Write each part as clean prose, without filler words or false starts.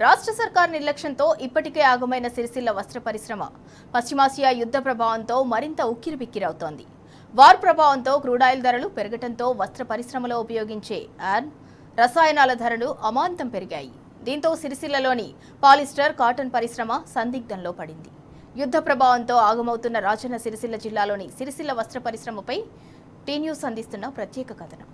రాష్ట్ర సర్కార్ నిర్లక్ష్యంతో ఇప్పటికే ఆగమైన సిరిసిల్ల వస్త్ర పరిశ్రమ పశ్చిమాసియా యుద్ధ ప్రభావంతో మరింత ఉక్కిరిబిక్కిరవుతోంది. వార్ ప్రభావంతో క్రూడాయిల్ ధరలు పెరగడంతో వస్త్ర పరిశ్రమలో ఉపయోగించే రసాయనాల ధరలు అమాంతం పెరిగాయి. దీంతో సిరిసిల్లలోని పాలిస్టర్, కాటన్ పరిశ్రమ సందిగ్ధంలో పడింది. యుద్ధ ప్రభావంతో ఆగమవుతున్న రాజన్న సిరిసిల్ల జిల్లాలోని సిరిసిల్ల వస్త్ర పరిశ్రమపై టీ న్యూస్ అందిస్తున్న ప్రత్యేక కథనం.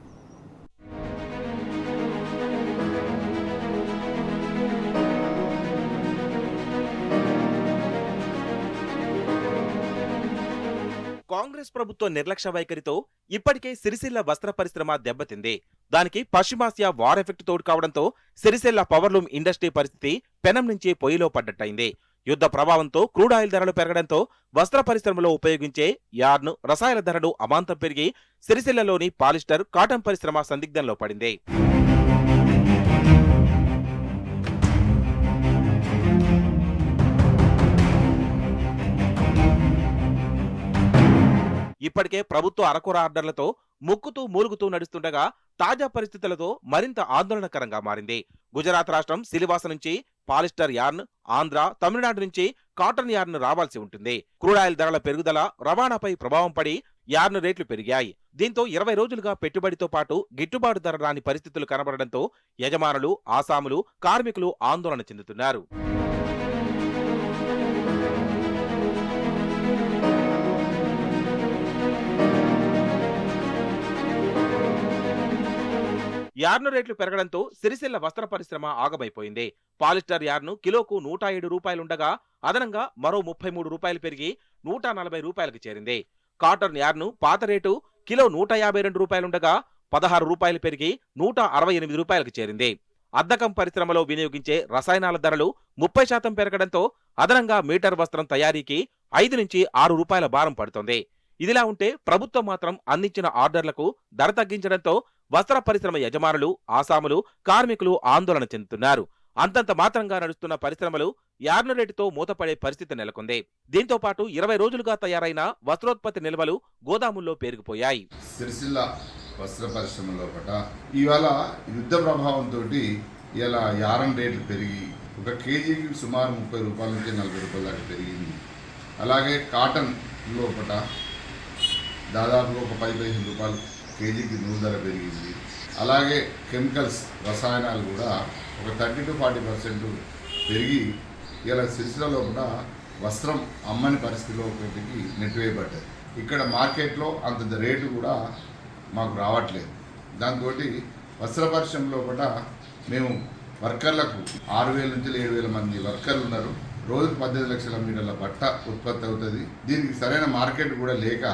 కాంగ్రెస్ ప్రభుత్వ నిర్లక్ష్య వైఖరితో ఇప్పటికే సిరిసిల్ల వస్త్ర పరిశ్రమ దెబ్బతింది. దానికి పశ్చిమాసియా వార్ ఎఫెక్ట్ తోడు కావడంతో సిరిసిల్ల పవర్లూమ్ ఇండస్ట్రీ పరిస్థితి పెనం నుంచి పొయ్యిలో పడ్డట్టయింది. యుద్ధ ప్రభావంతో క్రూడ్ ఆయిల్ ధరలు పెరగడంతో వస్త్ర పరిశ్రమలో ఉపయోగించే యార్న్, రసాయన ధరలు అమాంతం పెరిగి సిరిసిల్లలోని పాలిస్టర్, కాటన్ పరిశ్రమ సందిగ్ధంలో పడింది. ఇప్పటికే ప్రభుత్వ అరకొర ఆర్డర్లతో ముక్కుతూ మూలుగుతూ నడుస్తుండగా తాజా పరిస్థితులతో మరింత ఆందోళనకరంగా మారింది. గుజరాత్ రాష్ట్రం సిలివాస నుంచి పాలిస్టర్ యార్న్, ఆంధ్ర, తమిళనాడు నుంచి కాటన్ యార్న్ రావాల్సి ఉంటుంది. క్రూడాయిల్ ధరల పెరుగుదల రవాణాపై ప్రభావం పడి యార్న్ రేట్లు పెరిగాయి. దీంతో 20 రోజులుగా పెట్టుబడితో పాటు గిట్టుబాటు ధర రాని పరిస్థితులు కనబడడంతో యజమానులు, ఆసాములు, కార్మికులు ఆందోళన చెందుతున్నారు. యార్ను రేట్లు పెరగడంతో సిరిసిల్ల వస్త్ర పరిశ్రమ ఆగమైపోయింది. పాలిస్టర్ యార్ను కిలోకు 107 రూపాయలుండగా అదనంగా మరో 33 రూపాయలు పెరిగి 140 రూపాయలకు చేరింది. కాటన్ యార్ను పాత రేటు కిలో 152 రూపాయలుండగా 16 రూపాయలు పెరిగి 168 రూపాయలకు చేరింది. అద్దకం పరిశ్రమలో వినియోగించే రసాయనాల ధరలు 30% పెరగడంతో అదనంగా మీటర్ వస్త్రం తయారీకి 5 నుంచి 6 రూపాయల భారం పడుతోంది. ఇదిలా ఉంటే ప్రభుత్వం మాత్రం అందించిన ఆర్డర్లకు ధర తగ్గించడంతో వస్త్ర పరిశ్రమ యజమానులు, ఆసాములు, కార్మికులు ఆందోళన చెందుతున్నారు. అంతంత మాత్రంగా నడుస్తున్న పరిశ్రమలు యార్ను రేటుతో మూతపడే పరిస్థితి నెలకొంది. దీంతో పాటు 20 రోజులుగా తయారైన వస్త్రోత్పత్తి నిల్వలు గోదాముల్లో పేరుకుపోయాయి. సిరిసిల్ల వస్త్ర పరిశ్రమ లోపల ఇవాళ యుద్ధ ప్రభావంతో ఇలా యారన్ రేట్లు పెరిగి ఒక కేజీకి సుమారు 30 రూపాయల నుంచి 40 రూపాయల దాకా పెరిగింది. అలాగే కాటన్ లోపల దాదాపు ఒక 10-15 రూపాయలు కేజీకి నూనె ధర పెరిగింది. అలాగే కెమికల్స్, రసాయనాలు కూడా ఒక 30 to 40% పెరిగి ఇలా సిరిసిల్ల లోపల వస్త్రం అమ్మని పరిస్థితిలో ఒకటికి నెట్టివేయబడ్డది. ఇక్కడ మార్కెట్లో అంత రేటు కూడా మాకు రావట్లేదు. దాంతో వస్త్ర పరిశ్రమ లోపల మేము వర్కర్లకు 6,000 నుంచి 7,000 మంది వర్కర్లు ఉన్నారు. రోజుకు 18 లక్షల మీటర్ల బట్ట ఉత్పత్తి అవుతుంది. దీనికి సరైన మార్కెట్ కూడా లేక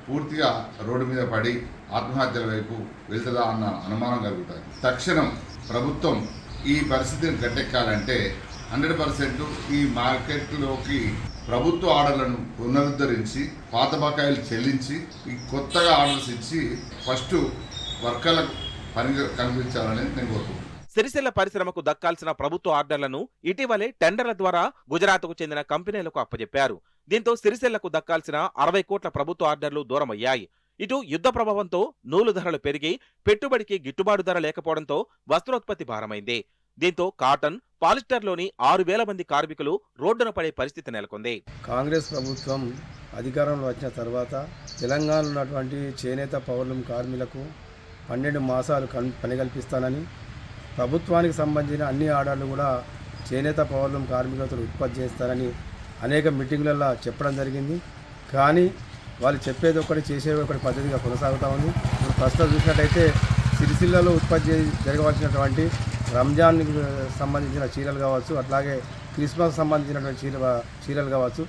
పూర్తిగా రోడ్డు మీద పడి ఆత్మహత్యల వైపు వెళ్తుందా అన్న అనుమానం కలుగుతుంది. తక్షణం ప్రభుత్వం ఈ పరిస్థితిని గట్టెక్కాలంటే 100% ఈ మార్కెట్లోకి ప్రభుత్వ ఆర్డర్లను పునరుద్ధరించి పాత బకాయిలు చెల్లించి ఈ కొత్తగా ఆర్డర్స్ ఇచ్చి ఫస్ట్ వర్కర్లకు పని కల్పించాలని నేను కోరుకుంటున్నాను. సిరిసిల్ల పరిశ్రమకు దక్కాల్సిన ప్రభుత్వ ఆర్డర్లను ఇటీవలే టెండర్ల ద్వారా గుజరాత్కు చెందిన కంపెనీలకు అప్పజెప్పారు. దీంతో సిరిసిల్లకు దక్కాల్సిన 60 కోట్ల ప్రభుత్వ ఆర్డర్లు దూరమయ్యాయి. ఇటు యుద్ధ ప్రభావంతో నూలు ధరలు పెరిగి పెట్టుబడికి గిట్టుబాటు ధర లేకపోవడంతో వస్త్రోత్పత్తి భారమైంది. దీంతో కాటన్, పాలిస్టర్లోని 6,000 మంది కార్మికులు రోడ్డున పడే పరిస్థితి నెలకొంది. కాంగ్రెస్ ప్రభుత్వం అధికారంలో వచ్చిన తర్వాత తెలంగాణలో ఉన్నటువంటి చేనేత పవర్లూమ్ కార్మికులకు 12 మాసాలు పని కల్పిస్తానని, ప్రభుత్వానికి సంబంధించిన అన్ని ఆర్డర్లు కూడా చేనేత పవర్లూమ్ కార్మికులతో ఉత్పత్తి చేస్తారని అనేక మీటింగులలో చెప్పడం జరిగింది. కానీ వాళ్ళు చెప్పేది ఒకటి, చేసేది ఒకటి పద్ధతిగా కొనసాగుతూ ఉంది. ఇప్పుడు ప్రస్తుతం చూసినట్టయితే సిరిసిల్లలో ఉత్పత్తి జరగవలసినటువంటి రంజాన్కి సంబంధించిన చీరలు కావచ్చు, అట్లాగే క్రిస్మస్ సంబంధించినటువంటి చీరలు కావచ్చు,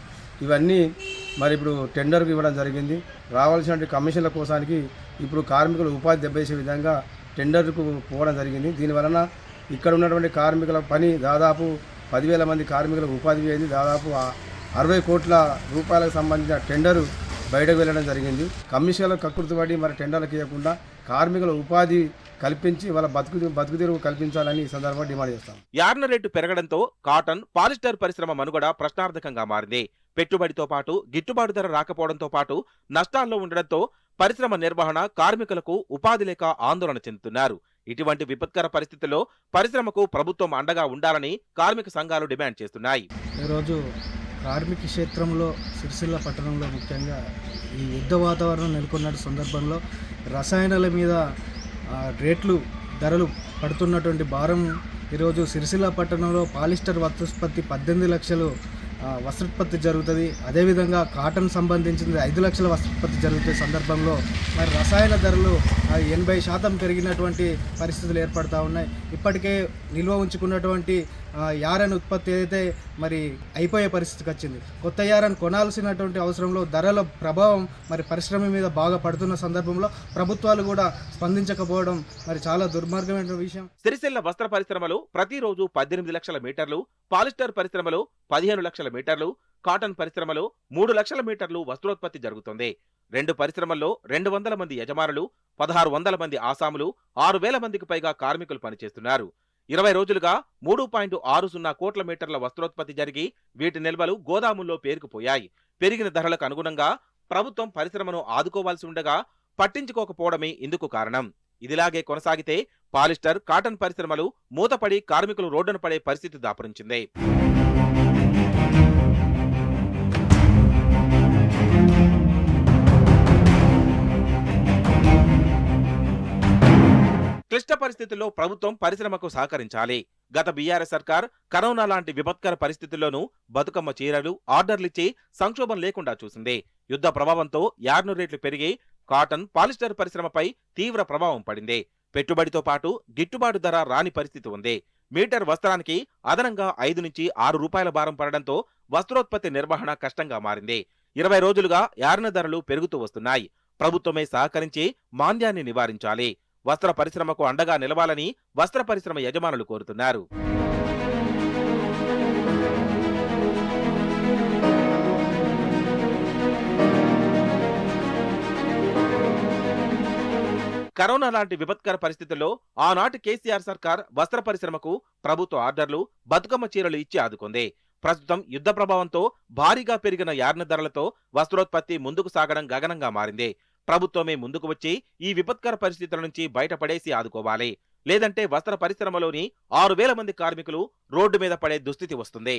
ఇవన్నీ మరి ఇప్పుడు టెండర్కు ఇవ్వడం జరిగింది. రావాల్సినటువంటి కమిషన్ల కోసానికి ఇప్పుడు కార్మికులు ఉపాధి దెబ్బేసే విధంగా టెండర్కు పోవడం జరిగింది. దీనివలన ఇక్కడ ఉన్నటువంటి కార్మికుల పని దాదాపు 10,000 మంది కార్మికులకు ఉపాధి అయింది. దాదాపు 60 కోట్ల రూపాయలకు సంబంధించిన టెండరు బయటకు వెళ్ళడం జరిగింది. కమిషన్లకు కక్కుర్తిపడి మరి టెండర్లకు ఇవ్వకుండా కార్మికుల ఉపాధి కల్పించి వాళ్ళ బతుకుదెరువు కల్పించాలని ఈ సందర్భంగా డిమాండ్ చేస్తాం. యార్న్ రేటు పెరగడంతో కాటన్, పాలిస్టర్ పరిశ్రమ మనుగడ ప్రశ్నార్థకంగా మారింది. పెట్టుబడితో పాటు గిట్టుబాటు ధర రాకపోవడంతో పాటు నష్టాల్లో ఉండడంతో పరిశ్రమ నిర్వహణ, కార్మికులకు ఉపాధి లేక ఆందోళన చెందుతున్నారు. ఇటువంటి విపత్కర పరిస్థితుల్లో పరిశ్రమకు ప్రభుత్వం అండగా ఉండాలని కార్మిక సంఘాలు డిమాండ్ చేస్తున్నాయి. ఈరోజు కార్మిక క్షేత్రంలో సిరిసిల్ల పట్టణంలో ముఖ్యంగా ఈ యుద్ధ వాతావరణం నెలకొన్న సందర్భంలో రసాయనాల మీద రేట్లు ధరలు పడుతున్నటువంటి భారం ఈరోజు సిరిసిల్ల పట్టణంలో పాలిస్టర్ వస్త్రోత్పత్తి 18 లక్షలు వస్త్రోత్పత్తి జరుగుతుంది. అదేవిధంగా కాటన్ సంబంధించింది 5 లక్షల వస్త్రోత్పత్తి జరుగుతున్న సందర్భంలో మరి రసాయన ధరలు 80% పెరిగినటువంటి పరిస్థితులు ఏర్పడతా ఉన్నాయి. ఇప్పటికే నిల్వ ఉంచుకున్నటువంటి యారన్ ఉత్పత్తి ఏదైతే మరి అయిపోయే పరిస్థితికి వచ్చింది. కొత్త యారన్ కొనాల్సినటువంటి అవసరంలో ధరల ప్రభావం మరి పరిశ్రమ మీద బాగా పడుతున్న సందర్భంలో ప్రభుత్వాలు కూడా స్పందించకపోవడం మరి చాలా దుర్మార్గమైన విషయం. సిరిసిల్ల వస్త్ర పరిశ్రమలో ప్రతిరోజు 18 లక్షల మీటర్లు, పాలిస్టర్ పరిశ్రమలో 15 లక్షల మీటర్లు, కాటన్ పరిశ్రమలో 3 లక్షల మీటర్లు వస్త్రోత్పత్తి జరుగుతుంది. 2 పరిశ్రమల్లో 200 మంది యజమానులు, 1600 మంది ఆసాములు, 6000 మందికి పైగా కార్మికులు పనిచేస్తున్నారు. 20 రోజులుగా 3.60 కోట్ల మీటర్ల వస్త్రోత్పత్తి జరిగి వీటి నిల్వలు గోదాముల్లో పేరుకుపోయాయి. పెరిగిన ధరలకు అనుగుణంగా ప్రభుత్వం పరిశ్రమను ఆదుకోవాల్సి ఉండగా పట్టించుకోకపోవడమే ఇందుకు కారణం. ఇదిలాగే కొనసాగితే పాలిస్టర్, కాటన్ పరిశ్రమలు మూతపడి కార్మికులు రోడ్డున పడే పరిస్థితి దాపురించింది. క్లిష్ట పరిస్థితుల్లో ప్రభుత్వం పరిశ్రమకు సహకరించాలి. గత బీఆర్ఎస్ సర్కార్ కరోనా లాంటి విపత్కర పరిస్థితుల్లోనూ బతుకమ్మ చీరలు, ఆర్డర్లిచ్చి సంక్షోభం లేకుండా చూసింది. యుద్ధ ప్రభావంతో యార్ను రేట్లు పెరిగి కాటన్, పాలిస్టర్ పరిశ్రమపై తీవ్ర ప్రభావం పడింది. పెట్టుబడితో పాటు గిట్టుబాటు ధర రాని పరిస్థితి ఉంది. మీటర్ వస్త్రానికి అదనంగా 5 నుంచి 6 రూపాయల భారం పడడంతో వస్త్రోత్పత్తి నిర్వహణ కష్టంగా మారింది. 20 రోజులుగా యార్న ధరలు పెరుగుతూ వస్తున్నాయి. ప్రభుత్వమే సహకరించి మాంద్యాన్ని నివారించాలి. వస్త్ర పరిశ్రమకు అండగా నిలవాలని వస్త్ర పరిశ్రమ యజమానులు కోరుతున్నారు. కరోనా లాంటి విపత్కర పరిస్థితుల్లో ఆనాటి కేసీఆర్ సర్కార్ వస్త్ర పరిశ్రమకు ప్రభుత్వ ఆర్డర్లు, బతుకమ్మ చీరలు ఇచ్చి ఆదుకుంది. ప్రస్తుతం యుద్ధ ప్రభావంతో భారీగా పెరిగిన యార్న ధరలతో వస్త్రోత్పత్తి ముందుకు సాగడం గగనంగా మారింది. ప్రభుత్వమే ముందుకు వచ్చి ఈ విపత్కర పరిస్థితుల నుంచి బయటపడేసి ఆదుకోవాలి. లేదంటే వస్త్ర పరిశ్రమలోని 6000 మంది కార్మికులు రోడ్డు మీద పడే దుస్థితి వస్తుంది.